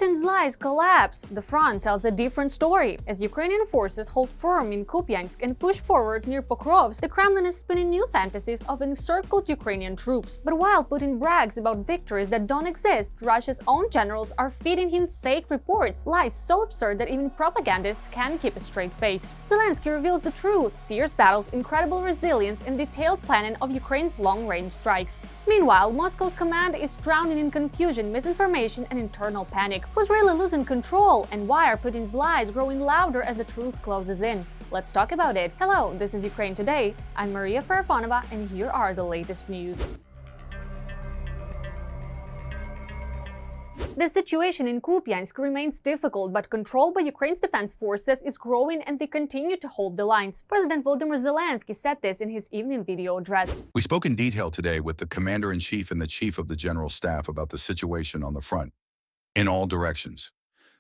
Putin's lies collapse. The front tells a different story. As Ukrainian forces hold firm in Kupyansk and push forward near Pokrovsk, the Kremlin is spinning new fantasies of encircled Ukrainian troops. But while Putin brags about victories that don't exist, Russia's own generals are feeding him fake reports, lies so absurd that even propagandists can't keep a straight face. Zelensky reveals the truth: fierce battles, incredible resilience, and detailed planning of Ukraine's long-range strikes. Meanwhile, Moscow's command is drowning in confusion, misinformation, and internal panic. Who's really losing control, and why are Putin's lies growing louder as the truth closes in? Let's talk about it. Hello, this is Ukraine Today. I'm Maria Farafonova, and here are the latest news. The situation in Kupyansk remains difficult, but control by Ukraine's defense forces is growing and they continue to hold the lines. President Volodymyr Zelensky said this in his evening video address. We spoke in detail today with the Commander-in-Chief and the Chief of the General Staff about the situation on the front, in all directions.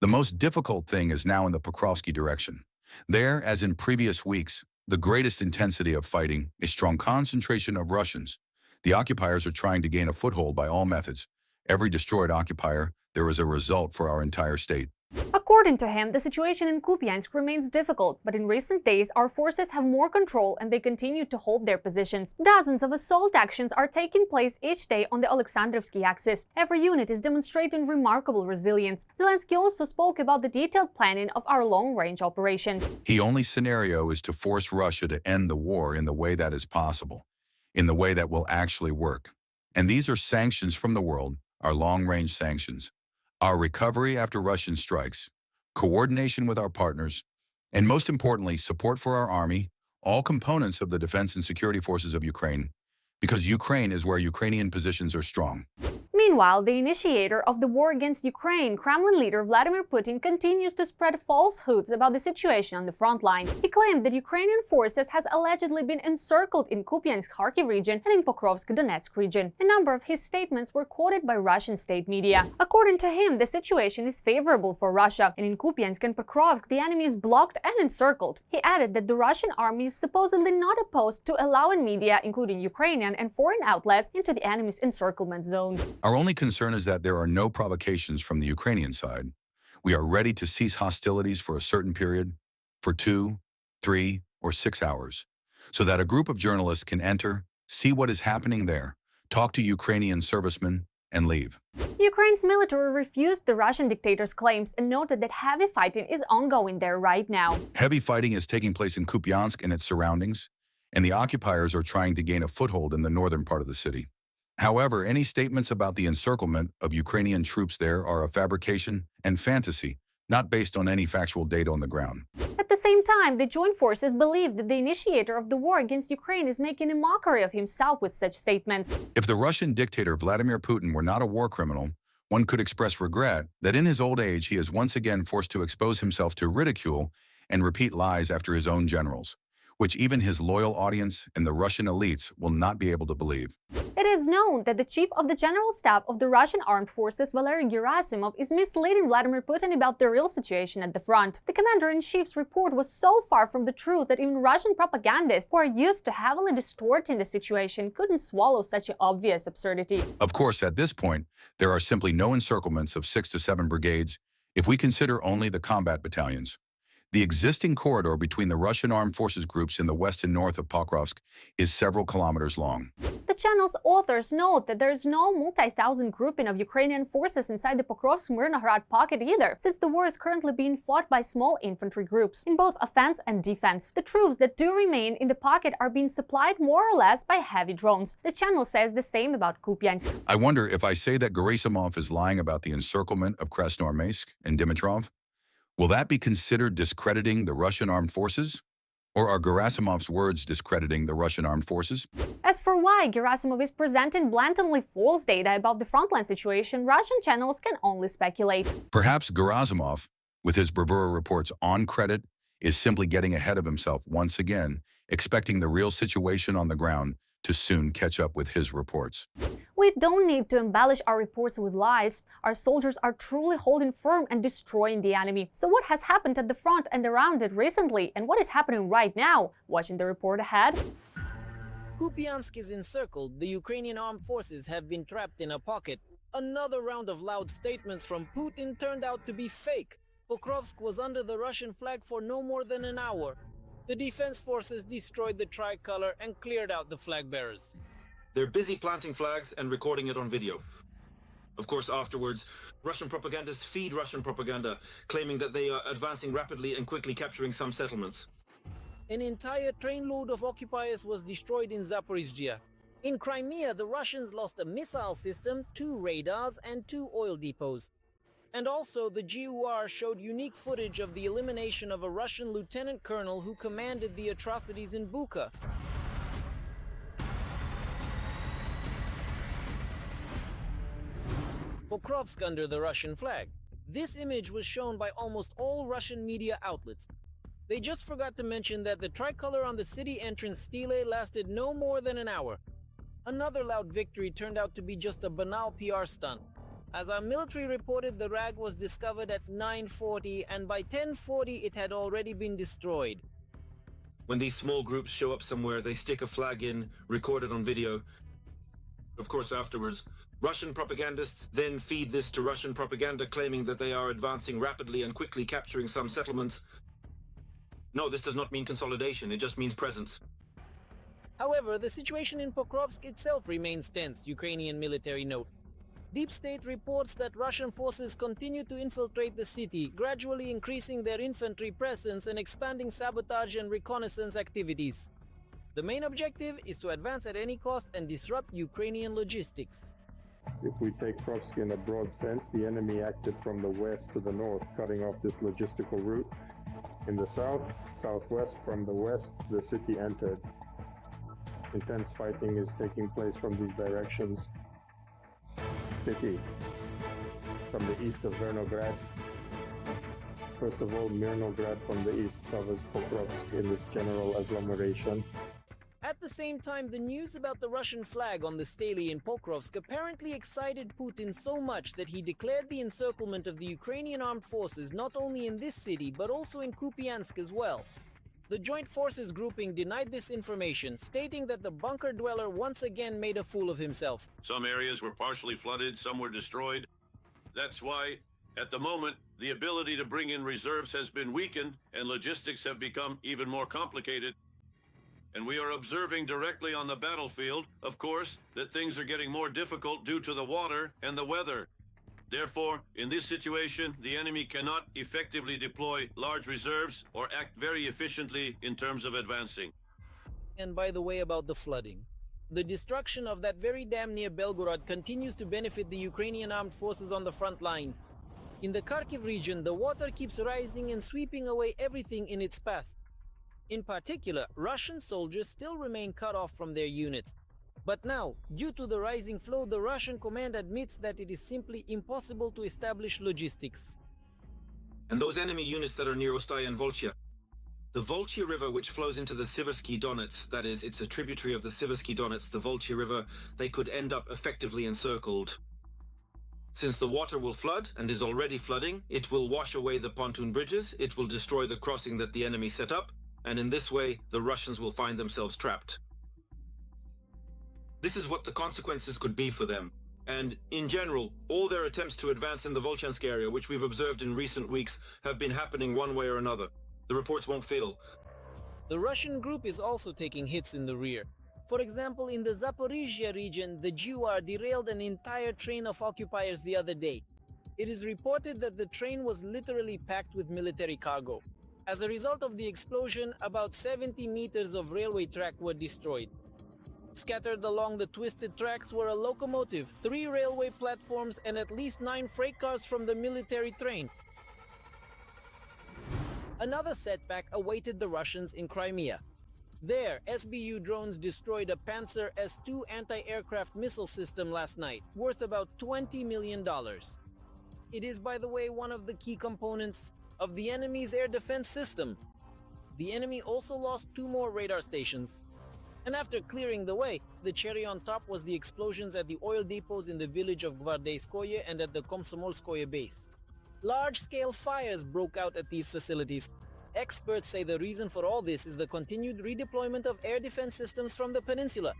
The most difficult thing is now in the Pokrovsky direction. There, as in previous weeks, the greatest intensity of fighting, a strong concentration of Russians. The occupiers are trying to gain a foothold by all methods. Every destroyed occupier, there is a result for our entire state. According to him, the situation in Kupyansk remains difficult, but in recent days our forces have more control and they continue to hold their positions. Dozens of assault actions are taking place each day on the Alexandrovsky axis. Every unit is demonstrating remarkable resilience. Zelensky also spoke about the detailed planning of our long-range operations. The only scenario is to force Russia to end the war in the way that is possible, in the way that will actually work. And these are sanctions from the world, our long-range sanctions, our recovery after Russian strikes, coordination with our partners, and most importantly, support for our army, all components of the defense and security forces of Ukraine, because Ukraine is where Ukrainian positions are strong. Meanwhile, the initiator of the war against Ukraine, Kremlin leader Vladimir Putin, continues to spread falsehoods about the situation on the front lines. He claimed that Ukrainian forces has allegedly been encircled in Kupyansk-Kharkiv region and in Pokrovsk-Donetsk region. A number of his statements were quoted by Russian state media. According to him, the situation is favorable for Russia, and in Kupyansk and Pokrovsk the enemy is blocked and encircled. He added that the Russian army is supposedly not opposed to allowing media, including Ukrainian and foreign outlets, into the enemy's encirclement zone. Our only concern is that there are no provocations from the Ukrainian side. We are ready to cease hostilities for a certain period, for 2, 3, or 6 hours, so that a group of journalists can enter, see what is happening there, talk to Ukrainian servicemen, and leave. Ukraine's military refused the Russian dictator's claims and noted that heavy fighting is ongoing there right now. Heavy fighting is taking place in Kupyansk and its surroundings, and the occupiers are trying to gain a foothold in the northern part of the city. However, any statements about the encirclement of Ukrainian troops there are a fabrication and fantasy, not based on any factual data on the ground. At the same time, the joint forces believe that the initiator of the war against Ukraine is making a mockery of himself with such statements. If the Russian dictator Vladimir Putin were not a war criminal, one could express regret that in his old age he is once again forced to expose himself to ridicule and repeat lies after his own generals, which even his loyal audience and the Russian elites will not be able to believe. It is known that the chief of the general staff of the Russian armed forces, Valery Gerasimov, is misleading Vladimir Putin about the real situation at the front. The commander-in-chief's report was so far from the truth that even Russian propagandists, who are used to heavily distorting the situation, couldn't swallow such an obvious absurdity. Of course, at this point, there are simply no encirclements of 6 to 7 brigades if we consider only the combat battalions. The existing corridor between the Russian armed forces groups in the west and north of Pokrovsk is several kilometers long. The channel's authors note that there is no multi-thousand grouping of Ukrainian forces inside the Pokrovsk-Mirnograd pocket either, since the war is currently being fought by small infantry groups, in both offense and defense. The troops that do remain in the pocket are being supplied more or less by heavy drones. The channel says the same about Kupyansk. I wonder if I say that Gerasimov is lying about the encirclement of Krasnoarmeysk and Dimitrov, will that be considered discrediting the Russian armed forces? Or are Gerasimov's words discrediting the Russian armed forces? As for why Gerasimov is presenting blatantly false data about the frontline situation, Russian channels can only speculate. Perhaps Gerasimov, with his bravura reports on credit, is simply getting ahead of himself once again, expecting the real situation on the ground to soon catch up with his reports. We don't need to embellish our reports with lies. Our soldiers are truly holding firm and destroying the enemy. So what has happened at the front and around it recently, and what is happening right now? Watching the report ahead. Kupyansk is encircled. The Ukrainian armed forces have been trapped in a pocket. Another round of loud statements from Putin turned out to be fake. Pokrovsk was under the Russian flag for no more than an hour. The defense forces destroyed the tricolor and cleared out the flag bearers. They're busy planting flags and recording it on video. Of course, afterwards, Russian propagandists feed Russian propaganda, claiming that they are advancing rapidly and quickly capturing some settlements. An entire trainload of occupiers was destroyed in Zaporizhzhia. In Crimea, the Russians lost a missile system, 2 radars, and 2 oil depots. And also, the GUR showed unique footage of the elimination of a Russian lieutenant colonel who commanded the atrocities in Bucha. Pokrovsk under the Russian flag. This image was shown by almost all Russian media outlets. They just forgot to mention that the tricolor on the city entrance stele lasted no more than an hour. Another loud victory turned out to be just a banal PR stunt. As our military reported, the rag was discovered at 9:40, and by 10:40 it had already been destroyed. When these small groups show up somewhere, they stick a flag in, record it on video. Of course, afterwards, Russian propagandists then feed this to Russian propaganda, claiming that they are advancing rapidly and quickly capturing some settlements. No, this does not mean consolidation, it just means presence. However, the situation in Pokrovsk itself remains tense, Ukrainian military note. Deep State reports that Russian forces continue to infiltrate the city, gradually increasing their infantry presence and expanding sabotage and reconnaissance activities. The main objective is to advance at any cost and disrupt Ukrainian logistics. If we take Pokrovsk in a broad sense, the enemy acted from the west to the north, cutting off this logistical route. In the south, southwest, from the west, the city entered. Intense fighting is taking place from these directions. City, from the east of Vernograd. First of all, Mirnograd from the east covers Pokrovsk in this general agglomeration. At the same time, the news about the Russian flag on the stele in Pokrovsk apparently excited Putin so much that he declared the encirclement of the Ukrainian armed forces not only in this city but also in Kupyansk as well. The Joint Forces grouping denied this information, stating that the bunker dweller once again made a fool of himself. Some areas were partially flooded, some were destroyed. That's why, at the moment, the ability to bring in reserves has been weakened and logistics have become even more complicated. And we are observing directly on the battlefield, of course, that things are getting more difficult due to the water and the weather. Therefore, in this situation, the enemy cannot effectively deploy large reserves or act very efficiently in terms of advancing. And by the way, about the flooding. The destruction of that very dam near Belgorod continues to benefit the Ukrainian armed forces on the front line. In the Kharkiv region, the water keeps rising and sweeping away everything in its path. In particular, Russian soldiers still remain cut off from their units. But now, due to the rising flow, the Russian command admits that it is simply impossible to establish logistics. And those enemy units that are near Ostaya and Volchya. The Volchya River, which flows into the Siversky Donets, that is, it's a tributary of the Siversky Donets, the Volchya River, they could end up effectively encircled. Since the water will flood, and is already flooding, it will wash away the pontoon bridges, it will destroy the crossing that the enemy set up, and in this way, the Russians will find themselves trapped. This is what the consequences could be for them. And in general, all their attempts to advance in the Volchansk area, which we've observed in recent weeks, have been happening one way or another. The reports won't fail. The Russian group is also taking hits in the rear. For example, in the Zaporizhzhia region, the GUR derailed an entire train of occupiers the other day. It is reported that the train was literally packed with military cargo. As a result of the explosion, about 70 meters of railway track were destroyed. Scattered along the twisted tracks were a locomotive, 3 railway platforms, and at least 9 freight cars from the military train. Another setback awaited the Russians in Crimea. There, SBU drones destroyed a Panzer S-2 anti-aircraft missile system last night, worth about $20 million. It is, by the way, one of the key components of the enemy's air defense system. The enemy also lost 2 more radar stations. And after clearing the way, the cherry on top was the explosions at the oil depots in the village of Gvardeyskoye and at the Komsomolskoye base. Large-scale fires broke out at these facilities. Experts say the reason for all this is the continued redeployment of air defense systems from the peninsula.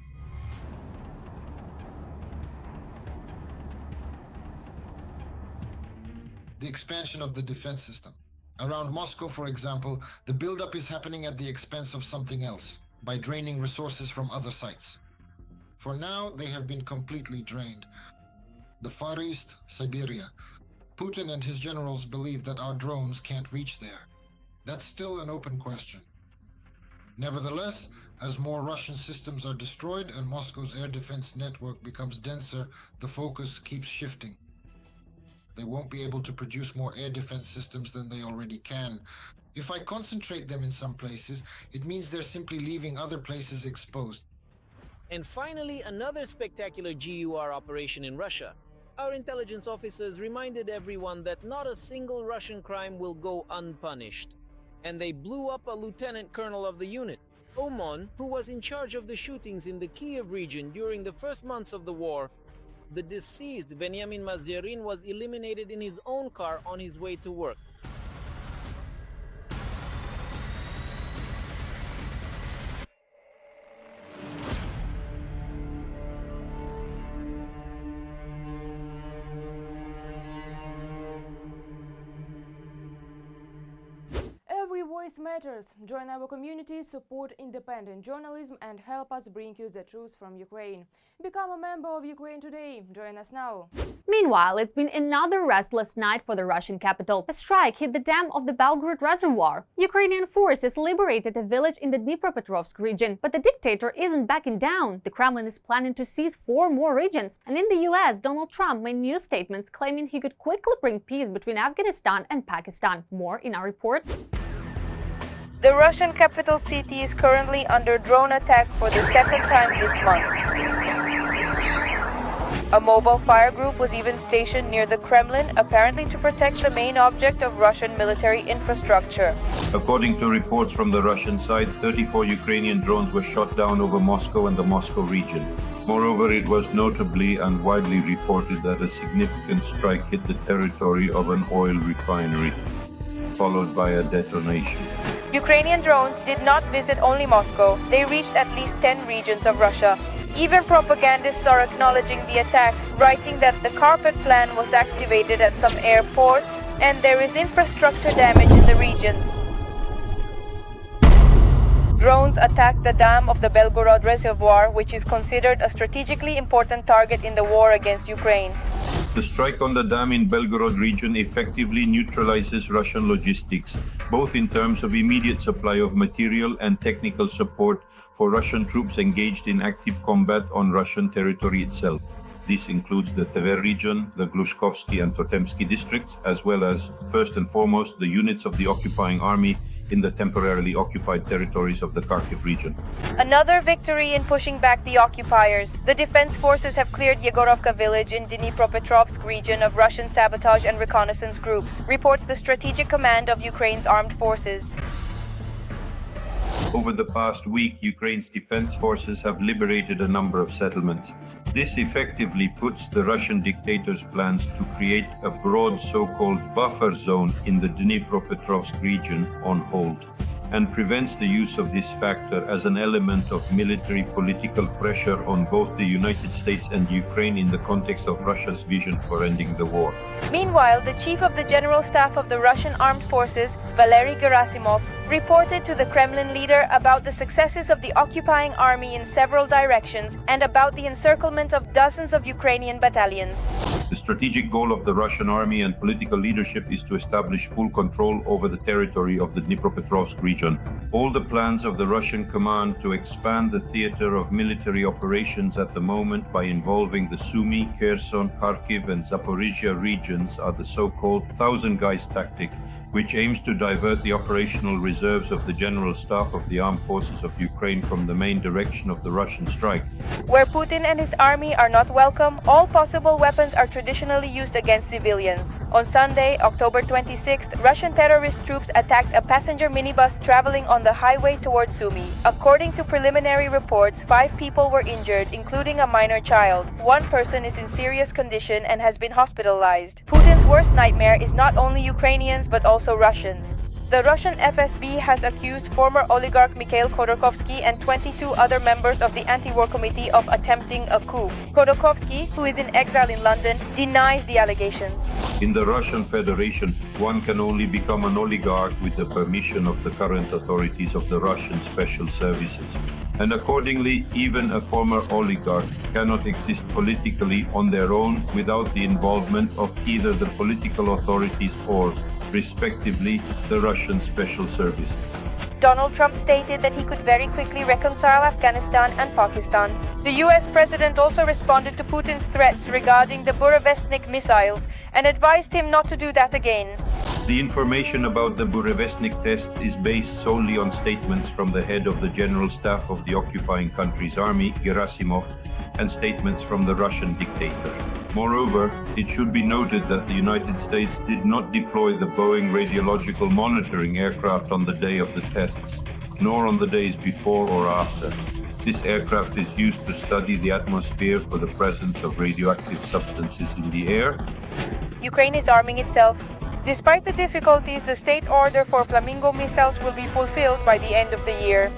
the expansion of the defense system. Around Moscow, for example, the buildup is happening at the expense of something else, by draining resources from other sites. For now, they have been completely drained. The Far East, Siberia. Putin and his generals believe that our drones can't reach there. That's still an open question. Nevertheless, as more Russian systems are destroyed and Moscow's air defense network becomes denser, the focus keeps shifting. They won't be able to produce more air defense systems than they already can. If I concentrate them in some places, it means they're simply leaving other places exposed. And finally, another spectacular GUR operation in Russia. Our intelligence officers reminded everyone that not a single Russian crime will go unpunished. And they blew up a lieutenant colonel of the unit. Omon, who was in charge of the shootings in the Kiev region during the first months of the war. The deceased Veniamin Mazyarin was eliminated in his own car on his way to work. Every voice matters. Join our community, support independent journalism and help us bring you the truth from Ukraine. Become a member of Ukraine Today. Join us now. Meanwhile, it's been another restless night for the Russian capital. A strike hit the dam of the Belgorod reservoir. Ukrainian forces liberated a village in the Dnipropetrovsk region, but the dictator isn't backing down. The Kremlin is planning to seize 4 more regions. And in the US, Donald Trump made new statements claiming he could quickly bring peace between Afghanistan and Pakistan. More in our report. The Russian capital city is currently under drone attack for the second time this month. A mobile fire group was even stationed near the Kremlin, apparently to protect the main object of Russian military infrastructure. According to reports from the Russian side, 34 Ukrainian drones were shot down over Moscow and the Moscow region. Moreover, it was notably and widely reported that a significant strike hit the territory of an oil refinery, followed by a detonation. Ukrainian drones did not visit only Moscow, they reached at least 10 regions of Russia. Even propagandists are acknowledging the attack, writing that the carpet plan was activated at some airports and there is infrastructure damage in the regions. Drones attacked the dam of the Belgorod reservoir, which is considered a strategically important target in the war against Ukraine. The strike on the dam in Belgorod region effectively neutralizes Russian logistics, both in terms of immediate supply of material and technical support for Russian troops engaged in active combat on Russian territory itself. This includes the Tver region, the Glushkovsky and Totemsky districts, as well as, first and foremost, the units of the occupying army in the temporarily occupied territories of the Kharkiv region. Another victory in pushing back the occupiers. The defense forces have cleared Yegorovka village in Dnipropetrovsk region of Russian sabotage and reconnaissance groups, reports the Strategic Command of Ukraine's armed forces. Over the past week, Ukraine's defense forces have liberated a number of settlements. This effectively puts the Russian dictator's plans to create a broad so-called buffer zone in the Dnipropetrovsk region on hold, and prevents the use of this factor as an element of military political pressure on both the United States and Ukraine in the context of Russia's vision for ending the war. Meanwhile, the chief of the General Staff of the Russian Armed Forces, Valery Gerasimov, reported to the Kremlin leader about the successes of the occupying army in several directions and about the encirclement of dozens of Ukrainian battalions. The strategic goal of the Russian army and political leadership is to establish full control over the territory of the Dnipropetrovsk region. All the plans of the Russian command to expand the theater of military operations at the moment by involving the Sumy, Kherson, Kharkiv and Zaporizhia regions are the so-called thousand guys tactic, which aims to divert the operational reserves of the General Staff of the Armed Forces of Ukraine from the main direction of the Russian strike. Where Putin and his army are not welcome, all possible weapons are traditionally used against civilians. On Sunday, October 26th, Russian terrorist troops attacked a passenger minibus traveling on the highway towards Sumy. According to preliminary reports, 5 people were injured, including a minor child. 1 person is in serious condition and has been hospitalized. Putin's worst nightmare is not only Ukrainians but also Russians. The Russian FSB has accused former oligarch Mikhail Khodorkovsky and 22 other members of the anti-war committee of attempting a coup. Khodorkovsky, who is in exile in London, denies the allegations. In the Russian Federation, one can only become an oligarch with the permission of the current authorities of the Russian Special Services. And accordingly, even a former oligarch cannot exist politically on their own without the involvement of either the political authorities or, respectively, the Russian Special Services. Donald Trump stated that he could very quickly reconcile Afghanistan and Pakistan. The US president also responded to Putin's threats regarding the Burevestnik missiles and advised him not to do that again. The information about the Burevestnik tests is based solely on statements from the head of the General Staff of the occupying country's army, Gerasimov, and statements from the Russian dictator. Moreover, it should be noted that the United States did not deploy the Boeing radiological monitoring aircraft on the day of the tests, nor on the days before or after. This aircraft is used to study the atmosphere for the presence of radioactive substances in the air. Ukraine is arming itself. Despite the difficulties, the state order for Flamingo missiles will be fulfilled by the end of the year.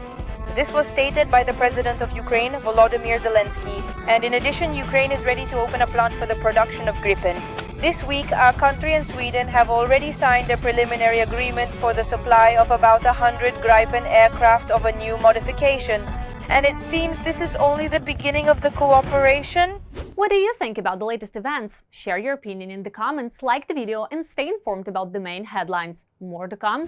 This was stated by the President of Ukraine, Volodymyr Zelensky. And in addition, Ukraine is ready to open a plant for the production of Gripen. This week, our country and Sweden have already signed a preliminary agreement for the supply of about 100 Gripen aircraft of a new modification. And it seems this is only the beginning of the cooperation. What do you think about the latest events? Share your opinion in the comments, like the video, and stay informed about the main headlines. More to come.